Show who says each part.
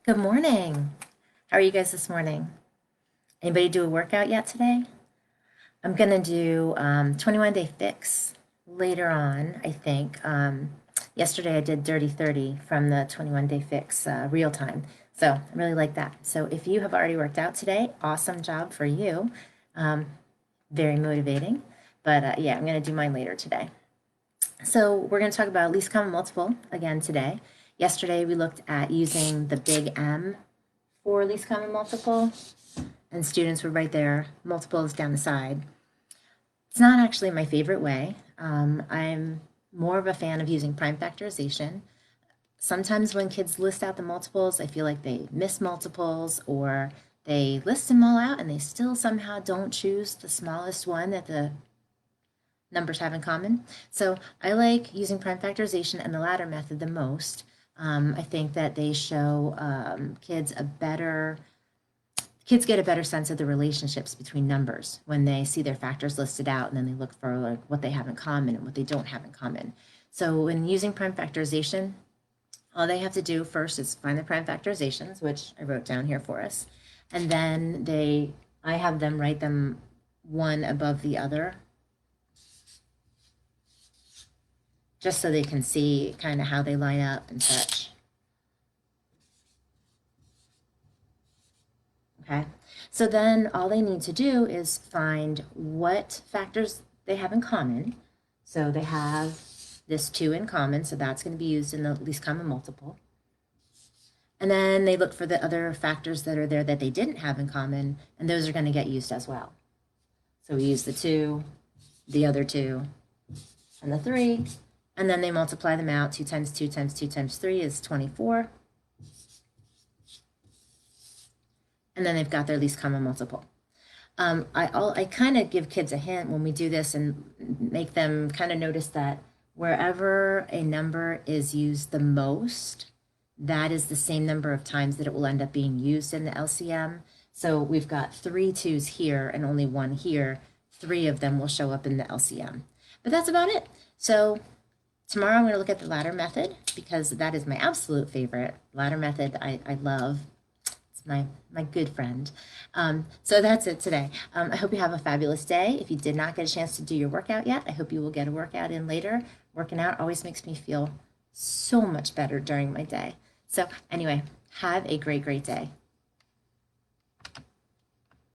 Speaker 1: Good morning. How are you guys this morning? Anybody do a workout yet today? I'm gonna do 21 day fix later on, I think. Yesterday I did Dirty 30 from the 21 day fix real time. So I really like that. So if you have already worked out today, awesome job for you. Um, Very motivating. But yeah, I'm gonna do mine later today. So we're going to talk about least common multiple again today. Yesterday we looked at using the big M for least common multiple, and students would write their multiples down the side. It's not actually my favorite way. I'm more of a fan of using prime factorization. Sometimes when kids list out the multiples, I feel like they miss multiples or they list them all out and they still somehow don't choose the smallest one that the numbers have in common. So I like using prime factorization and the ladder method the most. I think that they show kids get a better sense of the relationships between numbers when they see their factors listed out and then they look for like what they have in common and what they don't have in common. So when using prime factorization, all they have to do first is find the prime factorizations, which I wrote down here for us, and then I have them write them one above the other just so they can see kind of how they line up and such. Okay, so then all they need to do is find what factors they have in common. So they have this 2 in common, so that's going to be used in the least common multiple. And then they look for the other factors that are there that they didn't have in common, and those are going to get used as well. So we use the 2, the other 2, and the 3, and then they multiply them out. 2 times 2 times 2 times 3 is 24. And then they've got their least common multiple. I kind of give kids a hint when we do this and make them kind of notice that wherever a number is used the most, that is the same number of times that it will end up being used in the LCM. So we've got 3 2's here and only 1 here. 3 of them will show up in the LCM. But that's about it. So tomorrow I'm going to look at the ladder method because that is my absolute favorite. Ladder method I love. My good friend. So that's it today. I hope you have a fabulous day. If you did not get a chance to do your workout yet, I hope you will get a workout in later. Working out always makes me feel so much better during my day. So anyway, have a great, great day.